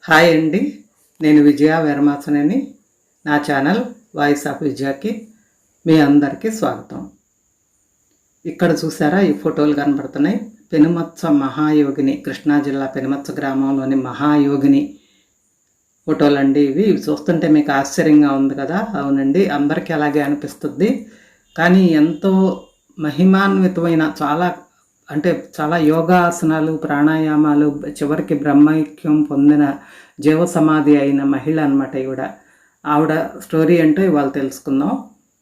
Hi అండి, నేను విజయ వీరమాసనేని. నా ఛానల్ వాయిస్ ఆఫ్ విజయాకి మీ అందరికీ స్వాగతం. ఇక్కడ చూసారా, ఈ ఫోటోలు కనబడుతున్నాయి. పెనుమత్స మహాయోగిని, కృష్ణా జిల్లా పెనుమత్స గ్రామంలోని మహాయోగిని ఫోటోలు అండి. ఇవి చూస్తుంటే మీకు ఆశ్చర్యంగా ఉంది కదా? అవునండి, అందరికీ అలాగే అనిపిస్తుంది. కానీ ఎంతో మహిమాన్వితమైన చాలా యోగాసనాలు, ప్రాణాయామాలు, చివరికి బ్రహ్మైక్యం పొందిన జీవ సమాధి అయిన మహిళ అనమాట ఆవిడ స్టోరీ అంటే ఇవాళ తెలుసుకుందాం.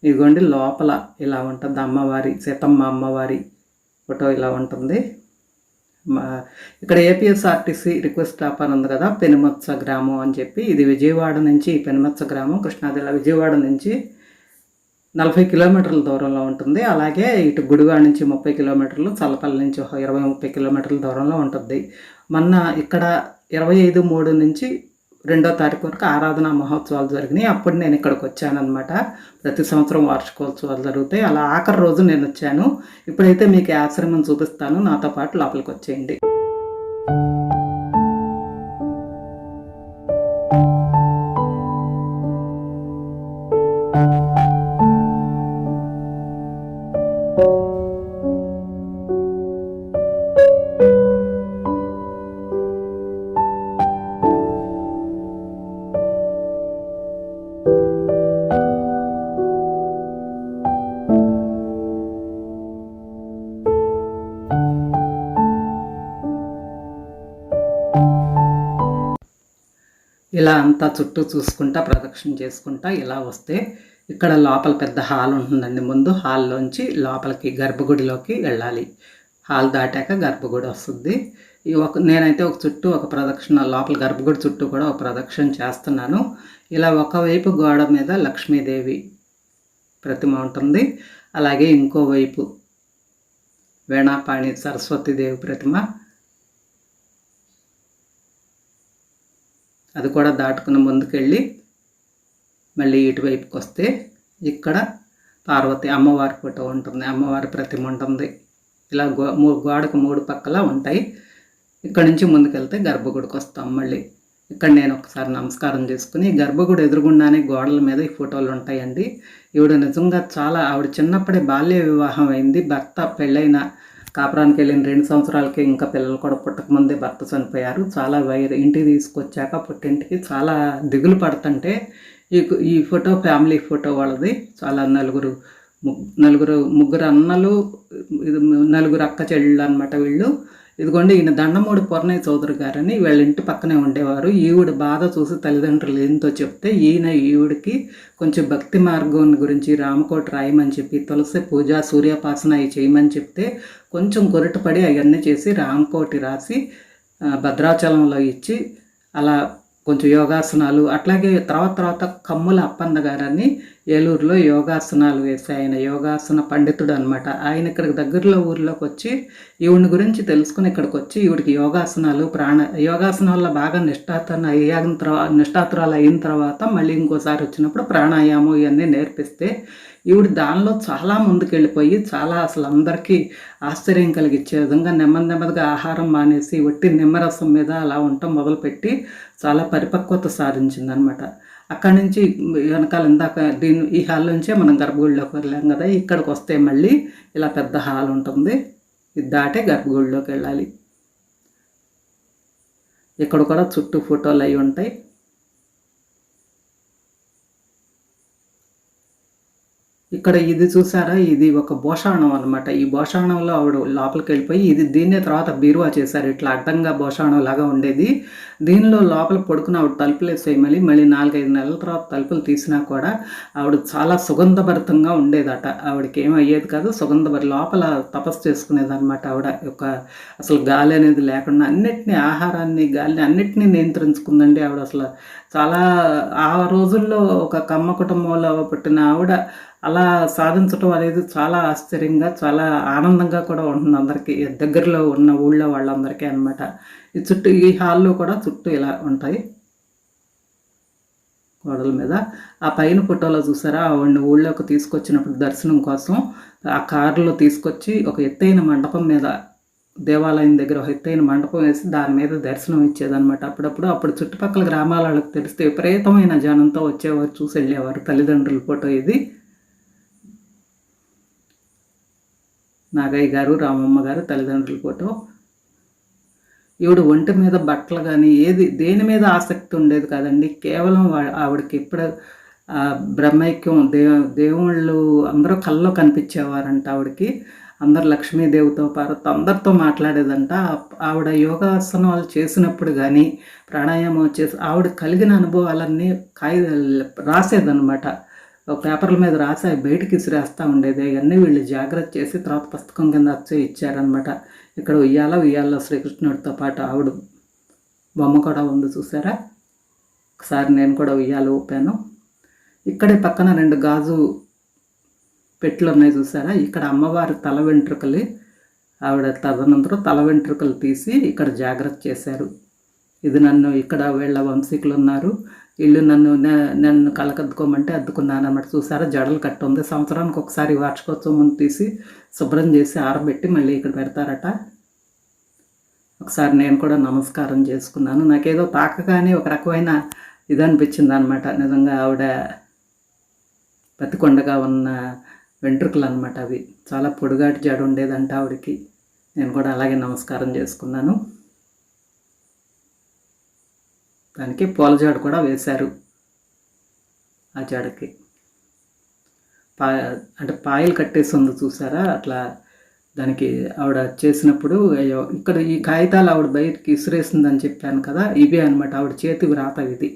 ఇదిగోండి, లోపల ఇలా ఉంటుంది అమ్మవారి, సీతమ్మ అమ్మవారి ఫోటో ఇలా ఉంటుంది. ఇక్కడ ఏపీఎస్ఆర్టీసీ రిక్వెస్ట్ స్టాప్ అని ఉంది కదా, పెనుమత్స గ్రామం అని చెప్పి. ఇది విజయవాడ నుంచి, పెనుమత్స గ్రామం కృష్ణా జిల్లా విజయవాడ నుంచి 40 కిలోమీటర్ల దూరంలో ఉంటుంది. అలాగే ఇటు గుడివాడ నుంచి 30 కిలోమీటర్లు, చల్లపల్లి నుంచి 20-30 కిలోమీటర్ల దూరంలో ఉంటుంది. మొన్న ఇక్కడ 25/3 నుంచి 2వ తారీఖు వరకు ఆరాధనా మహోత్సవాలు జరిగినాయి. అప్పుడు నేను ఇక్కడికి వచ్చానమాట. ప్రతి సంవత్సరం వార్షికోత్సవాలు జరుగుతాయి. అలా ఆఖరి రోజు నేను వచ్చాను. ఇప్పుడైతే మీకు ఆశ్రమం చూపిస్తాను, నాతో పాటు లోపలికి వచ్చేయండి. ఇలా అంతా చుట్టూ చూసుకుంటా, ప్రదక్షిణ చేసుకుంటా ఇలా వస్తే ఇక్కడ లోపల పెద్ద హాల్ ఉంటుందండి. ముందు హాల్లోంచి లోపలికి గర్భగుడిలోకి వెళ్ళాలి. హాల్ దాటాక గర్భగుడి వస్తుంది. నేనైతే ఒక ప్రదక్షిణ లోపల గర్భగుడి చుట్టూ కూడా ఒక ప్రదక్షిణ చేస్తున్నాను. ఇలా ఒకవైపు గోడ మీద లక్ష్మీదేవి ప్రతిమ ఉంటుంది. అలాగే ఇంకోవైపు వేణాపాణి సరస్వతీదేవి ప్రతిమ, అది కూడా దాటుకుని ముందుకెళ్ళి మళ్ళీ ఇటువైపుకి వస్తే ఇక్కడ పార్వతి అమ్మవారి ఫోటో ఉంటుంది, అమ్మవారి ప్రతిమ ఉంటుంది. ఇలా గోడకు 3 పక్కల ఉంటాయి. ఇక్కడ నుంచి ముందుకెళ్తే గర్భగుడికి వస్తాం. మళ్ళీ ఇక్కడ నేను ఒకసారి నమస్కారం చేసుకుని, గర్భగుడి ఎదురుగుండానే గోడల మీద ఈ ఫోటోలు ఉంటాయండి. నిజంగా ఆవిడ చిన్నప్పుడే బాల్య వివాహం అయింది. భర్త పెళ్ళైన కాపురానికి వెళ్ళిన 2 సంవత్సరాలకి ఇంకా పిల్లలు కూడా పుట్టకముందే భర్త చనిపోయారు. చాలా ఇంటికి తీసుకొచ్చాక పుట్టింటికి చాలా దిగులు పడుతుంటే ఈ ఫోటో ఫ్యామిలీ ఫోటో వాళ్ళది. చాలా ముగ్గురు అన్నలు, 4 అక్క చెల్లెళ్ళు అనమాట వీళ్ళు. ఇదిగోండి, ఈయన దండమూడి పొర్ణయ్య చౌదరి గారని వీళ్ళ ఇంటి పక్కనే ఉండేవారు. ఈవిడ బాధ చూసి తల్లిదండ్రులు ఏంతో చెప్తే ఈవిడికి కొంచెం భక్తి మార్గం గురించి రామకోటి రాయమని చెప్పి, తులసి పూజ, సూర్యోపాసన అవి చేయమని చెప్తే కొంచెం కొరటపడి అవన్నీ చేసి రామకోటి రాసి భద్రాచలంలో ఇచ్చి, అలా కొంచెం యోగాసనాలు, అట్లాగే తర్వాత కమ్ముల అప్పన్న గారని ఏలూరులో యోగాసనాలు వేసి, ఆయన యోగాసన పండితుడు అనమాట. ఆయన ఇక్కడికి దగ్గరలో ఊరిలోకి వచ్చి ఈవిడిని గురించి తెలుసుకుని ఇక్కడికి వచ్చి ఈవిడికి యోగాసనాల్లో బాగా నిష్ఠాతురాలు అయిన తర్వాత మళ్ళీ ఇంకోసారి వచ్చినప్పుడు ప్రాణాయామం ఇవన్నీ నేర్పిస్తే ఈవిడ దానిలో చాలా ముందుకెళ్ళిపోయి అసలు అందరికీ ఆశ్చర్యం కలిగించే విధంగా నెమ్మదిగా ఆహారం మానేసి ఒట్టి నిమ్మరసం మీద అలా ఉండటం మొదలుపెట్టి చాలా పరిపక్వత సాధించిందనమాట. అక్కడి నుంచి వెనకాల ఇందాక ఈ హాల్ నుంచే మనం గర్భగుడిలోకి వెళ్ళాం కదా, ఇక్కడికి వస్తే మళ్ళీ ఇలా పెద్ద హాల్ ఉంటుంది. ఇది దాటే గర్భగుడిలోకి వెళ్ళాలి. ఇక్కడ కూడా చుట్టూ ఫోటోలు అవి ఉంటాయి. ఇక్కడ ఇది చూసారా, ఇది ఒక భోషాణం అనమాట. ఈ భోషాణంలో ఆవిడ లోపలికి వెళ్ళిపోయి దీన్నే తర్వాత బీరువా చేశారు. ఇట్లా అడ్డంగా భోషాణం లాగా ఉండేది. దీనిలో లోపల పడుకుని ఆవిడ తలుపులు వేసేయి. మళ్ళీ 4-5 నెలల తర్వాత తలుపులు తీసినా కూడా ఆవిడ చాలా సుగంధభరితంగా ఉండేదట. ఆవిడకి ఏమయ్యేది కాదు, లోపల తపస్సు చేసుకునేది అనమాట. ఆవిడ అసలు గాలి అనేది లేకుండా ఆహారాన్ని, గాలిని అన్నిటినీ నియంత్రించుకుందండి ఆవిడ. అసలు చాలా ఆ రోజుల్లో ఒక కమ్మ కుటుంబంలో పుట్టిన ఆవిడ అలా సాధించడం అనేది చాలా ఆశ్చర్యంగా, చాలా ఆనందంగా కూడా ఉంటుంది అందరికీ, దగ్గరలో ఉన్న ఊళ్ళో వాళ్ళందరికీ అనమాట. ఈ హాల్లో కూడా చుట్టూ ఇలా ఉంటాయి గోడల మీద. ఆ పైన ఫోటోలో చూసారా, ఆవిడని ఊళ్ళోకి తీసుకొచ్చినప్పుడు దర్శనం కోసం ఆ కారులో తీసుకొచ్చి ఒక ఎత్తైన మండపం మీద దేవాలయం దగ్గర ఒక ఎత్తైన మండపం వేసి దాని మీద దర్శనం ఇచ్చేదన్నమాట. అప్పుడు చుట్టుపక్కల గ్రామాల వాళ్ళకి తెలిస్తే విపరీతమైన జనంతో వచ్చేవారు, చూసి వెళ్ళేవారు. తల్లిదండ్రుల ఫోటో ఇది. నాగయ్య గారు, రామమ్మ గారు తల్లిదండ్రుల ఫోటో. ఈవిడ ఒంటి మీద బట్టలు కానీ దేని మీద ఆసక్తి ఉండేది కాదండి. కేవలం ఆవిడకి ఎప్పుడు బ్రహ్మైక్యం దేవుళ్ళు అందరూ కల్లో కనిపించేవారంట ఆవిడకి. అందరు లక్ష్మీదేవితో పార్వతి అందరితో మాట్లాడేదంట. ఆవిడ యోగాసనాలు చేసినప్పుడు కానీ ప్రాణాయామం చేసి ఆవిడ కలిగిన అనుభవాలన్నీ రాసేదనమాట. పేపర్ల మీద రాసి అవి బయటికి ఇసిరేస్తూ ఉండేది. అవన్నీ వీళ్ళు జాగ్రత్త చేసి తర్వాత పుస్తకం కింద వచ్చి ఇచ్చారనమాట. ఇక్కడ ఉయ్యాల్లో శ్రీకృష్ణుడితో పాటు ఆవిడ బొమ్మ కూడా ఉంది, చూసారా. ఒకసారి నేను కూడా ఉయ్యాల ఊపాను. ఇక్కడే పక్కన 2 గాజు పెట్లు ఉన్నాయి, చూసారా. ఇక్కడ అమ్మవారి తల వెంట్రుకలు, ఆవిడ తదనంతరం తల వెంట్రుకలు తీసి ఇక్కడ జాగ్రత్త చేశారు. ఇది ఇక్కడ వీళ్ళ వంశీకులు ఉన్నారు, ఇల్లు నన్ను కళ్ళకద్దుకోమంటే అద్దుకున్నాను అన్నమాట. చూసారా, జడలు కట్టి ఉంది. సంవత్సరానికి ఒకసారి వార్షికోత్సవం ముందు తీసి శుభ్రం చేసి ఆరబెట్టి మళ్ళీ ఇక్కడ పెడతారట. ఒకసారి నేను కూడా నమస్కారం చేసుకున్నాను. నాకేదో తాకగానే ఒక రకమైన ఇది అనిపించింది అనమాట. నిజంగా ఆవిడ బతికొండగా ఉన్న వెంట్రుకలు అనమాట అవి. చాలా పొడుగాటి జడ ఉండేదంట ఆవిడకి. నేను కూడా అలాగే నమస్కారం చేసుకున్నాను. దానికి పూల జడ కూడా వేశారు ఆ జడకి. అంటే పాయలు కట్టేసి ఉంది, చూసారా. అట్లా దానికి ఆవిడ చేసినప్పుడు ఇక్కడ ఈ కాగితాలు ఆవిడ బయటికి ఇసిరేసిందని చెప్పాను కదా, ఇవే అనమాట ఆవిడ చేతి వ్రాత ఇది.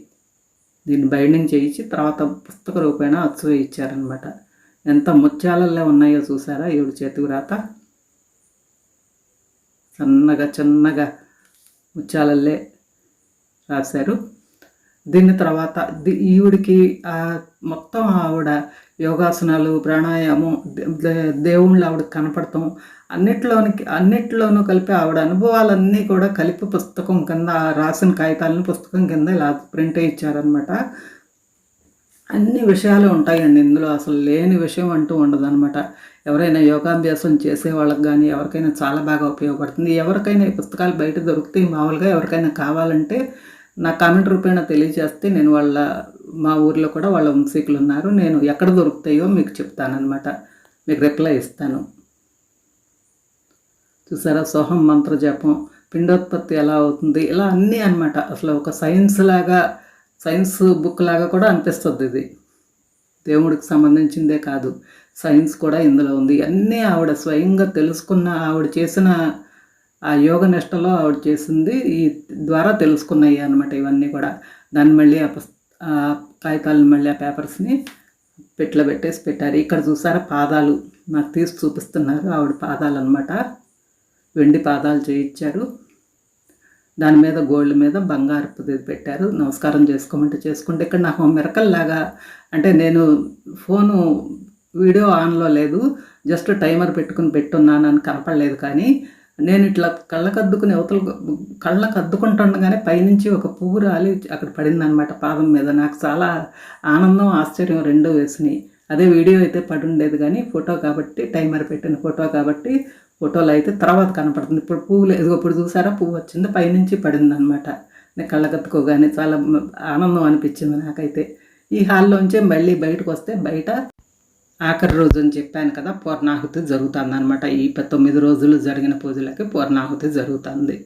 దీన్ని బైండింగ్ చేయించి తర్వాత పుస్తక రూపేణ అచ్చు ఇచ్చారనమాట. ఎంత ముత్యాలల్లో ఉన్నాయో చూసారా ఈవిడ చేతి వ్రాత. చిన్నగా ముత్యాలల్లే రాశారు. దీని తర్వాత ఈవిడికి మొత్తం ఆవిడ యోగాసనాలు, ప్రాణాయామం, దేవుళ్ళు ఆవిడకి కనపడతాం అన్నిట్లోనూ కలిపి ఆవిడ అనుభవాలన్నీ కూడా కలిపి పుస్తకం కింద రాసిన కాగితాలను పుస్తకం కింద ఇలా ప్రింట్ ఇచ్చారనమాట. అన్ని విషయాలు ఉంటాయండి ఇందులో, అసలు లేని విషయం అంటూ ఉండదన్నమాట. ఎవరైనా యోగాభ్యాసం చేసే వాళ్ళకి కానీ ఎవరికైనా చాలా బాగా ఉపయోగపడుతుంది. ఎవరికైనా ఈ పుస్తకాలు బయట దొరుకుతాయి. మామూలుగా ఎవరికైనా కావాలంటే నా కామెంట్ రూపేణ తెలియజేస్తే నేను మా ఊర్లో కూడా వాళ్ళ వంశీకులు ఉన్నారు, నేను ఎక్కడ దొరుకుతాయో మీకు చెప్తానమాట, మీకు రిప్లై ఇస్తాను. చూసారా, సోహం మంత్ర జపం, పిండోత్పత్తి ఎలా అవుతుంది, ఇలా అన్నీ అనమాట. అసలు ఒక సైన్స్ బుక్ లాగా కూడా అనిపిస్తుంది ఇది. దేవుడికి సంబంధించిందే కాదు, సైన్స్ కూడా ఇందులో ఉంది. అన్నీ ఆవిడ స్వయంగా తెలుసుకున్న, ఆవిడ చేసిన ఆ యోగ నిష్టలో ఆవిడ చేసింది ఈ ద్వారా తెలుసుకున్నాయి అనమాట ఇవన్నీ కూడా. దాన్ని మళ్ళీ ఆ కాగితాలను మళ్ళీ ఆ పేపర్స్ని పెట్లో పెట్టేసి పెట్టారు. ఇక్కడ చూసారా, పాదాలు నాకు తీసి చూపిస్తున్నారు ఆవిడ పాదాలు అనమాట. వెండి పాదాలు చేయించారు. దాని మీద గోల్డ్ మీద బంగారపుది పెట్టారు. నమస్కారం చేసుకోమంటే చేసుకుంటే ఇక్కడ నాకు మిరకల్ లాగా, అంటే నేను ఫోను వీడియో ఆన్లో లేదు, జస్ట్ టైమర్ పెట్టుకున్నానని కనపడలేదు. కానీ నేను ఇట్లా కళ్ళకు అద్దుకుంటుండగానే పైనుంచి ఒక పువ్వు రాలి అక్కడ పడిందనమాట పాదం మీద. నాకు చాలా ఆనందం, ఆశ్చర్యం రెండూ వేసినాయి. అదే వీడియో అయితే పడి ఉండేది, కానీ ఫోటో కాబట్టి, టైమర్ పెట్టిన ఫోటో కాబట్టి ఫోటోలో అయితే తర్వాత కనపడుతుంది. ఇప్పుడు పువ్వు లేదు, ఇప్పుడు చూసారా పువ్వు వచ్చింది, పైనుంచి పడిందనమాట. నేను కళ్ళకత్తుకోగానే చాలా ఆనందం అనిపించింది నాకైతే. ఈ హాల్లోంచే మళ్ళీ బయటకు వస్తే బయట ఆఖరి రోజు అని చెప్పాను కదా, పూర్ణాహుతి జరుగుతుంది అనమాట. ఈ 9 రోజులు జరిగిన పూజలకి పూర్ణాహుతి జరుగుతుంది.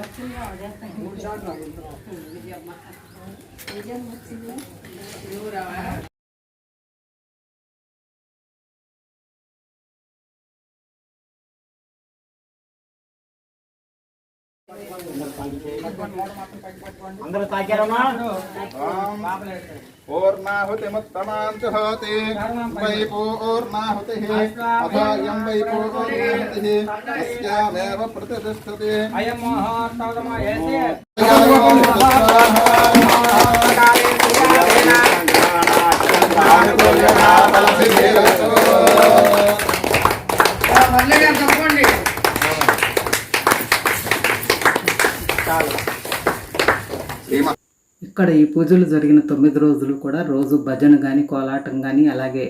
వచ్చిందా అందరూ తాకారమ్మా. పూర్ణాహుతిముత్తమాంచుహోతి వై పూర్ణాహుతిః అథాయం వై పూర్ణాహుతిః అస్యామేవ ప్రతిష్ఠతి. అయం మహోత్తమయేతి ఇక్కడ ఈ పూజలు జరిగిన 9 రోజులు కూడా రోజు భజన కానీ కోలాటం కానీ అలాగే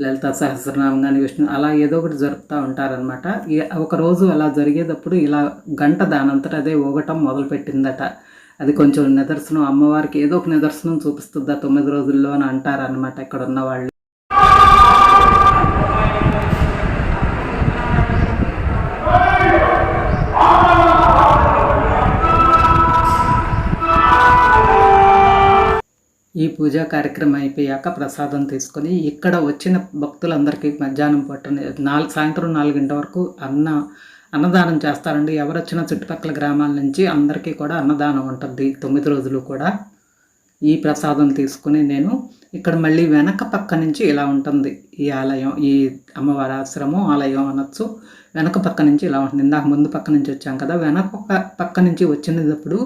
లలిత సహస్రనామం కానీ విష్ణు అలా ఏదో ఒకటి జరుపుతూ ఉంటారనమాట. ఒక రోజు అలా జరిగేటప్పుడు ఇలా గంట దానంతట అదే ఊగటం మొదలుపెట్టిందట. అది కొంచెం నిదర్శనం, అమ్మవారికి ఏదో ఒక నిదర్శనం చూపిస్తుందా 9 రోజుల్లో అని అంటారనమాట ఇక్కడ ఉన్న వాళ్ళు. ఈ పూజా కార్యక్రమం అయిపోయాక ప్రసాదం తీసుకొని ఇక్కడ వచ్చిన భక్తులందరికీ మధ్యాహ్నం సాయంత్రం 4 గంటల వరకు అన్నదానం చేస్తారండి. ఎవరు వచ్చినా చుట్టుపక్కల గ్రామాల నుంచి అందరికీ కూడా అన్నదానం ఉంటుంది 9 రోజులు కూడా. ఈ ప్రసాదం తీసుకుని నేను ఇక్కడ మళ్ళీ వెనక పక్క నుంచి ఇలా ఉంటుంది ఈ ఆలయం, ఈ అమ్మవారి ఆశ్రమం ఆలయం అనొచ్చు. వెనక పక్క నుంచి ఇలా ఉంటుంది. ఇందాక ముందు పక్క నుంచి వచ్చాం కదా, వెనక పక్క నుంచి వచ్చినప్పుడు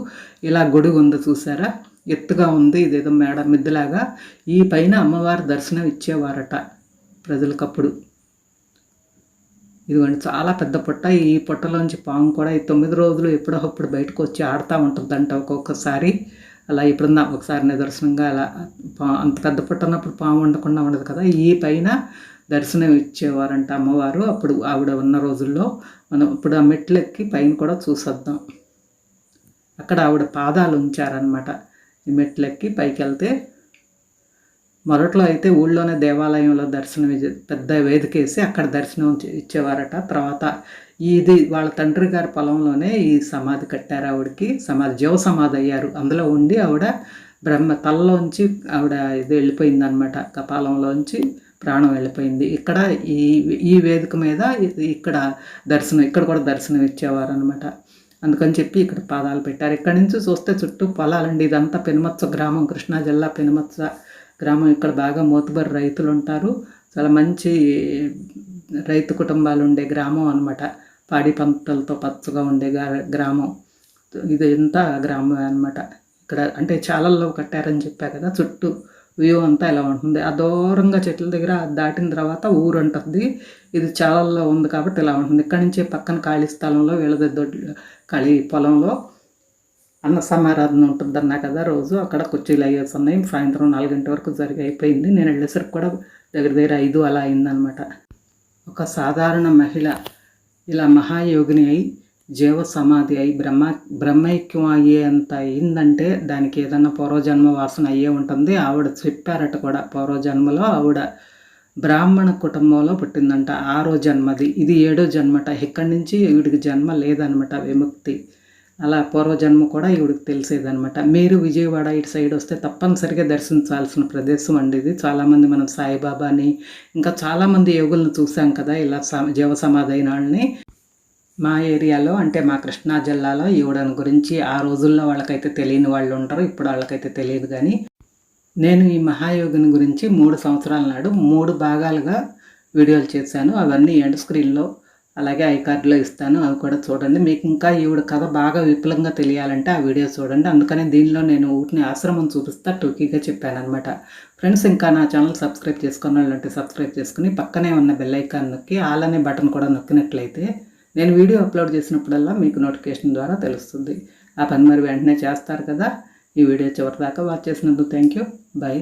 ఇలా గొడుగు ఉంది చూసారా, ఎత్తుగా ఉంది. ఇదేదో మిద్దెలాగా ఈ పైన అమ్మవారి దర్శనం ఇచ్చేవారట ప్రజలకప్పుడు. ఇదిగోండి చాలా పెద్ద పుట్ట. ఈ పుట్టలోంచి పాము కూడా ఈ 9 రోజులు ఎప్పుడప్పుడు బయటకు వచ్చి ఆడుతూ ఉంటుందంట ఒక్కొక్కసారి. అలా ఎప్పుడన్నా ఒకసారి నిదర్శనంగా అలా అంత పెద్ద పుట్ట ఉన్నప్పుడు పాము ఉండకుండా ఉండదు కదా, ఈ పైన దర్శనం ఇచ్చేవారంట అమ్మవారు. అప్పుడు ఆవిడ ఉన్న రోజుల్లో మనం ఇప్పుడు ఆ మెట్లెక్కి పైన కూడా చూసొద్దాం. అక్కడ ఆవిడ పాదాలు ఉంచారనమాట. ఈ మెట్లెక్కి పైకి వెళ్తే మొదట్లో అయితే ఊళ్ళోనే దేవాలయంలో దర్శనం పెద్ద వేదిక వేసి అక్కడ దర్శనం ఇచ్చేవారట. తర్వాత ఇది వాళ్ళ తండ్రి గారి పొలంలోనే ఈ సమాధి కట్టారు ఆవిడకి. జీవ సమాధి అయ్యారు. అందులో ఉండి ఆవిడ తలలోంచి ఆవిడ ఇది వెళ్ళిపోయింది అనమాట, కపాలంలోంచి ప్రాణం వెళ్ళిపోయింది. ఇక్కడ ఈ వేదిక మీద ఇక్కడ కూడా దర్శనం ఇచ్చేవారు అనమాట. అందుకని చెప్పి ఇక్కడ పాదాలు పెట్టారు. ఇక్కడి నుంచి చూస్తే చుట్టూ పొలాలండి. ఇదంతా పెనుమత్స గ్రామం, కృష్ణా జిల్లా పెనుమత్స గ్రామం. ఇక్కడ బాగా మోతుబరి రైతులు ఉంటారు. చాలా మంచి రైతు కుటుంబాలు ఉండే గ్రామం అనమాట. పాడి పంటలతో పచ్చగా ఉండే గ్రామం ఇది. ఎంత గ్రామం అనమాట. ఇక్కడ అంటే చాలల్లో కట్టారని చెప్పా కదా, చుట్టూ వ్యూ అంతా ఇలా ఉంటుంది. ఆ దూరంగా చెట్ల దగ్గర దాటిన తర్వాత ఊరు ఉంటుంది. ఇది చాలల్లో ఉంది కాబట్టి ఇలా ఉంటుంది. ఇక్కడి నుంచే పక్కన ఖాళీ స్థలంలో ఖాళీ పొలంలో అన్న సమారాధన ఉంటుంది అన్నా కదా రోజు. అక్కడ కుర్చీలు అయ్యేసి ఉన్నాయి. సాయంత్రం 4 గంటల వరకు అయిపోయింది. నేను వెళ్ళేసరికి కూడా దగ్గర 5 అలా అయిందనమాట. ఒక సాధారణ మహిళ ఇలా మహాయోగిని అయి జీవ సమాధి అయి బ్రహ్మైక్యం అయ్యేంత అయిందంటే దానికి ఏదన్నా పూర్వజన్మ వాసన అయ్యే ఉంటుంది. ఆవిడ చెప్పారట కూడా, పూర్వజన్మలో ఆవిడ బ్రాహ్మణ కుటుంబంలో పుట్టిందంట. 6వ జన్మది, ఇది 7వ జన్మట. ఇక్కడి నుంచి ఈవిడికి జన్మ లేదనమాట, విముక్తి. అలా పూర్వజన్మ కూడా ఈవిడికి తెలిసేదనమాట. మీరు విజయవాడ ఇటు సైడ్ వస్తే తప్పనిసరిగా దర్శించాల్సిన ప్రదేశం అండి ఇది. చాలామంది మనం సాయిబాబాని ఇంకా చాలామంది యోగులను చూసాం కదా ఇలా జీవ సమాధి అయిన వాళ్ళని. మా ఏరియాలో అంటే మా కృష్ణా జిల్లాలో ఈవిడని గురించి ఆ రోజుల్లో వాళ్ళకైతే తెలియని వాళ్ళు ఉంటారు, ఇప్పుడు వాళ్ళకైతే తెలియదు. కానీ నేను ఈ మహాయోగిని గురించి 3 సంవత్సరాల నాడు 3 భాగాలుగా వీడియోలు చేశాను. అవన్నీ ఎండ్ స్క్రీన్లో అలాగే ఐకార్డులో ఇస్తాను, అవి కూడా చూడండి. మీకు ఇంకా ఈవిడ కథ బాగా విపులంగా తెలియాలంటే ఆ వీడియో చూడండి. అందుకని దీనిలో నేను ఊటిని ఆశ్రమం చూపిస్తా టూకీగా చెప్పాను అనమాట. ఫ్రెండ్స్, ఇంకా నా ఛానల్ సబ్స్క్రైబ్ చేసుకున్న వాళ్ళంటే సబ్స్క్రైబ్ చేసుకుని పక్కనే ఉన్న బెల్ ఐకాన్ నొక్కి ఆల్ అనే బటన్ కూడా నొక్కినట్లయితే నేను వీడియో అప్లోడ్ చేసినప్పుడల్లా మీకు నోటిఫికేషన్ ద్వారా తెలుస్తుంది. ఆ పని మరి వెంటనే చేస్తారు కదా. ఈ వీడియో చివరి దాకా వాచ్ చేసినందుకు థ్యాంక్ యూ. బాయ్.